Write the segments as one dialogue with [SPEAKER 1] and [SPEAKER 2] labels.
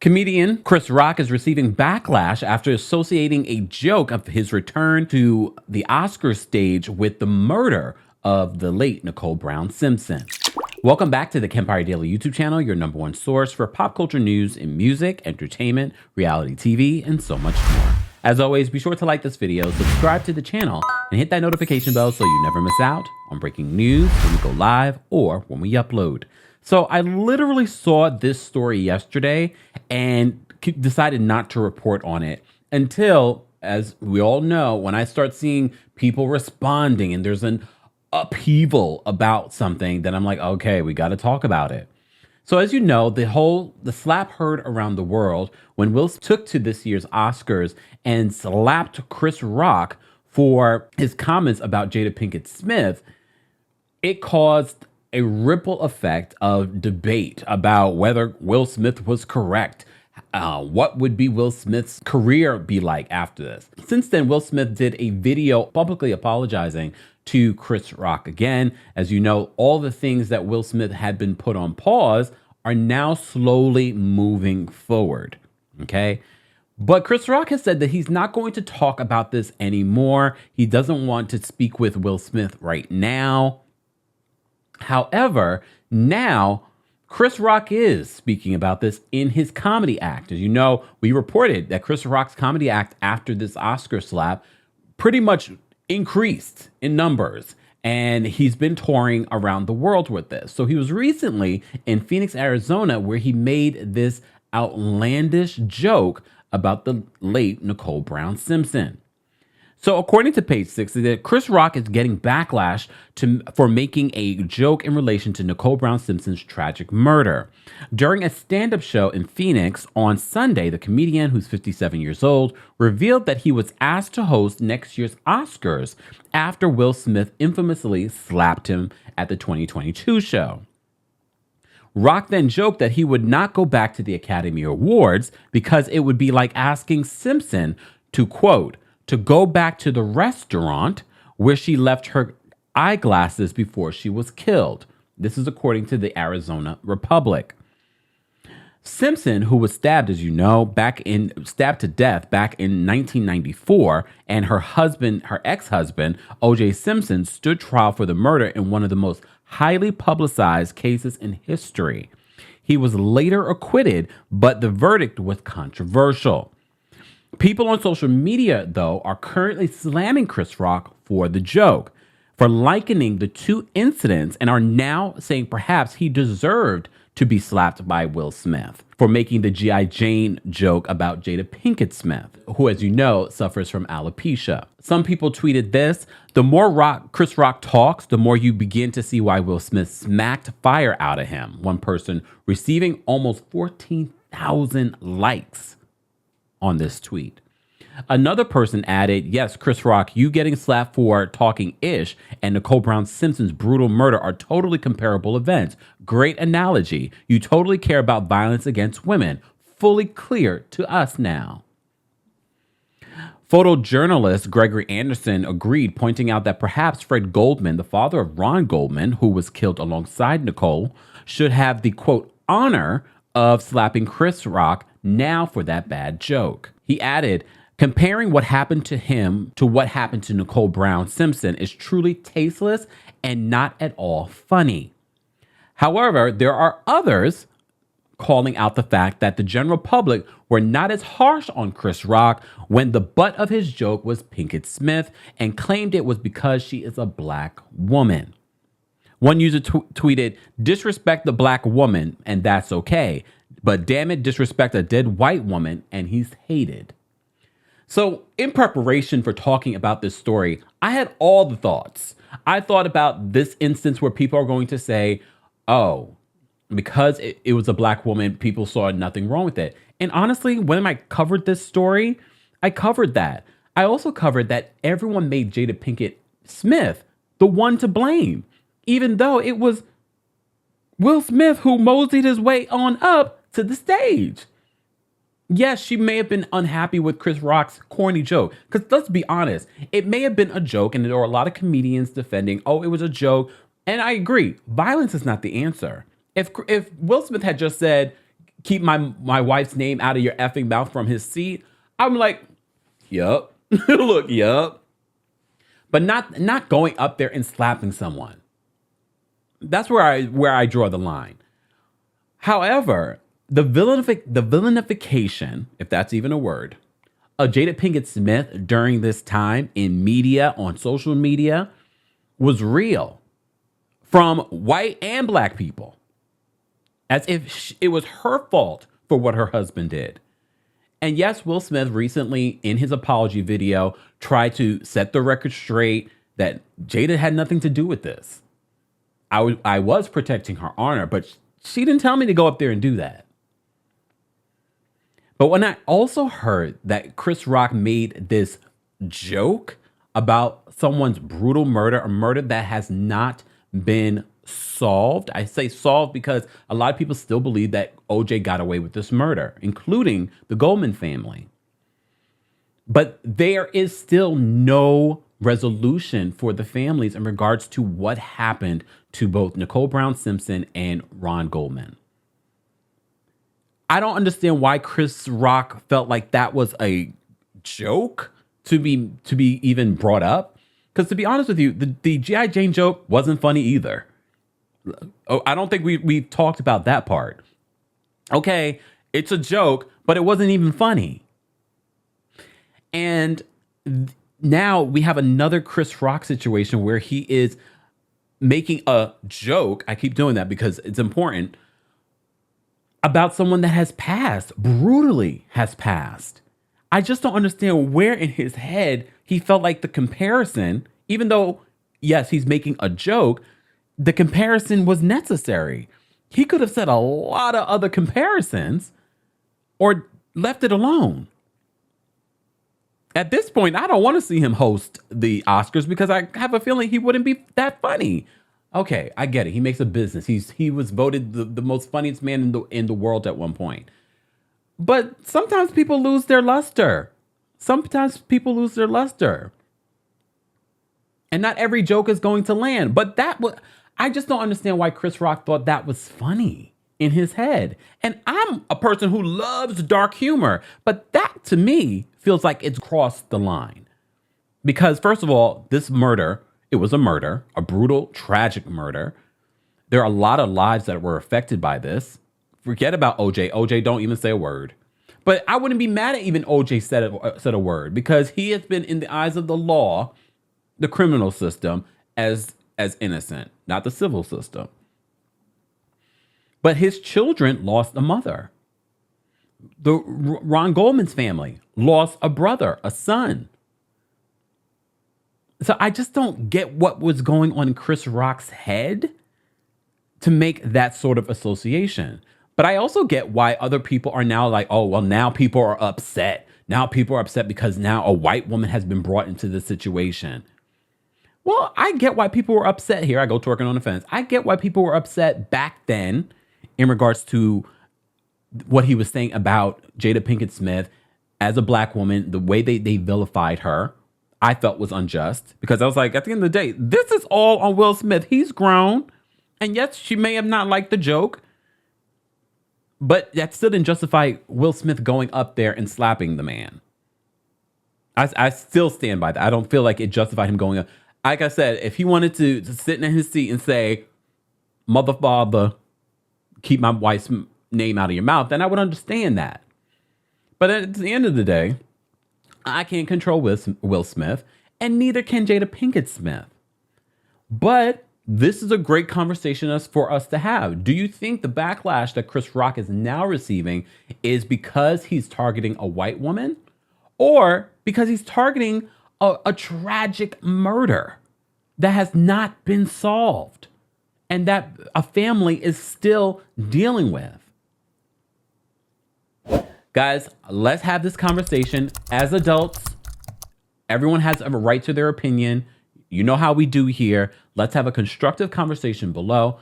[SPEAKER 1] Comedian Chris Rock is receiving backlash after associating a joke of his return to the Oscar stage with the murder of the late Nicole Brown Simpson. Welcome back to the Kempire Daily YouTube channel, your number one source for pop culture news in music, entertainment, reality TV, and so much more. As always, be sure to like this video, subscribe to the channel, and hit that notification bell so you never miss out on breaking news when we go live or when we upload. So I literally saw this story yesterday and decided not to report on it until, as we all know, when I start seeing people responding and there's an upheaval about something, then I'm like, okay, we got to talk about it. So as you know, the slap heard around the world when Will took to this year's Oscars and slapped Chris Rock for his comments about Jada Pinkett Smith, it caused a ripple effect of debate about whether Will Smith was correct. What would be Will Smith's career be like after this? Since then, Will Smith did a video publicly apologizing to Chris Rock again. As you know, all the things that Will Smith had been put on pause are now slowly moving forward. Okay. But Chris Rock has said that he's not going to talk about this anymore. He doesn't want to speak with Will Smith right now. However, now Chris Rock is speaking about this in his comedy act. As you know, we reported that Chris Rock's comedy act after this Oscar slap pretty much increased in numbers, and he's been touring around the world with this. So he was recently in Phoenix, Arizona, where he made this outlandish joke about the late Nicole Brown Simpson. So according to Page 60, that Chris Rock is getting backlash for making a joke in relation to Nicole Brown Simpson's tragic murder. During a stand-up show in Phoenix on Sunday, the comedian, who's 57 years old, revealed that he was asked to host next year's Oscars after Will Smith infamously slapped him at the 2022 show. Rock then joked that he would not go back to the Academy Awards because it would be like asking Simpson to, quote, to go back to the restaurant where she left her eyeglasses before she was killed. This is according to the Arizona Republic. Simpson, who was stabbed, as you know, stabbed to death back in 1994, and her ex-husband, O.J. Simpson, stood trial for the murder in one of the most highly publicized cases in history. He was later acquitted, but the verdict was controversial. People on social media, though, are currently slamming Chris Rock for the joke, for likening the two incidents, and are now saying perhaps he deserved to be slapped by Will Smith for making the G.I. Jane joke about Jada Pinkett Smith, who, as you know, suffers from alopecia. Some people tweeted this: the more Chris Rock talks, the more you begin to see why Will Smith smacked fire out of him. One person receiving almost 14,000 likes on this tweet. Another person added, yes, Chris Rock, you getting slapped for talking ish and Nicole Brown Simpson's brutal murder are totally comparable events. Great analogy. You totally care about violence against women. Fully clear to us now. Photojournalist Gregory Anderson agreed, pointing out that perhaps Fred Goldman, the father of Ron Goldman, who was killed alongside Nicole, should have the, quote, honor of slapping Chris Rock now for that bad joke. He added, comparing what happened to him to what happened to Nicole Brown Simpson is truly tasteless and not at all funny. However, there are others calling out the fact that the general public were not as harsh on Chris Rock when the butt of his joke was Pinkett Smith and claimed it was because she is a black woman. One user tweeted, disrespect the black woman and that's okay, but damn it, disrespect a dead white woman and he's hated. So in preparation for talking about this story, I had all the thoughts. I thought about this instance where people are going to say, oh, because it was a black woman, people saw nothing wrong with it. And honestly, when I covered this story, I covered that. I also covered that everyone made Jada Pinkett Smith the one to blame, even though it was Will Smith who moseyed his way on up to the stage. Yes, she may have been unhappy with Chris Rock's corny joke. Because let's be honest, it may have been a joke, and there were a lot of comedians defending, oh, it was a joke. And I agree, violence is not the answer. If Will Smith had just said, keep my wife's name out of your effing mouth from his seat. I'm like, yup. Look, yup. But not going up there and slapping someone. That's where I draw the line. However, the villainification, if that's even a word, of Jada Pinkett Smith during this time in media, on social media, was real from white and black people. As if it was her fault for what her husband did. And yes, Will Smith recently, in his apology video, tried to set the record straight that Jada had nothing to do with this. I was protecting her honor, but she didn't tell me to go up there and do that. But when I also heard that Chris Rock made this joke about someone's brutal murder, a murder that has not been solved. I say solved because a lot of people still believe that OJ got away with this murder, including the Goldman family. But there is still no resolution for the families in regards to what happened to both Nicole Brown Simpson and Ron Goldman. I don't understand why Chris Rock felt like that was a joke to be even brought up. Because to be honest with you, the G.I. Jane joke wasn't funny either. I don't think we've talked about that part. Okay, it's a joke, but it wasn't even funny. And now we have another Chris Rock situation where he is making a joke. I keep doing that because it's important. About someone that has passed, brutally has passed. I just don't understand where in his head he felt like the comparison, even though, yes, he's making a joke, the comparison was necessary. He could have said a lot of other comparisons or left it alone. At this point, I don't want to see him host the Oscars because I have a feeling he wouldn't be that funny. Okay, I get it. He makes a business. He was voted the most funniest man in the world at one point. But sometimes people lose their luster. And not every joke is going to land. But I just don't understand why Chris Rock thought that was funny in his head. And I'm a person who loves dark humor. But that, to me, feels like it's crossed the line. Because, first of all, this murder, it was a murder, a brutal, tragic murder. There are a lot of lives that were affected by this. Forget about OJ. OJ don't even say a word. But I wouldn't be mad at even OJ said a word because he has been, in the eyes of the law, the criminal system, as innocent, not the civil system. But his children lost a mother. The Ron Goldman's family lost a brother, a son. So I just don't get what was going on in Chris Rock's head to make that sort of association. But I also get why other people are now like, oh, well, now people are upset. Now people are upset because now a white woman has been brought into the situation. Well, I get why people were upset here. I go twerking on the fence. I get why people were upset back then in regards to what he was saying about Jada Pinkett Smith as a black woman, the way they vilified her. I felt was unjust because I was like, at the end of the day, this is all on Will Smith. He's grown. And yes, she may have not liked the joke, but that still didn't justify Will Smith going up there and slapping the man. I still stand by that. I don't feel like it justified him going up. Like I said, if he wanted to sit in his seat and say, mother, father, keep my wife's name out of your mouth, then I would understand that. But at the end of the day, I can't control Will Smith, and neither can Jada Pinkett Smith. But this is a great conversation for us to have. Do you think the backlash that Chris Rock is now receiving is because he's targeting a white woman, or because he's targeting a tragic murder that has not been solved and that a family is still dealing with? Guys, let's have this conversation as adults. Everyone has a right to their opinion. You know how we do here. Let's have a constructive conversation below.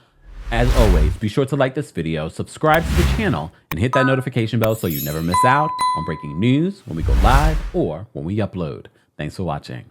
[SPEAKER 1] As always, be sure to like this video, subscribe to the channel, and hit that notification bell so you never miss out on breaking news when we go live or when we upload. Thanks for watching.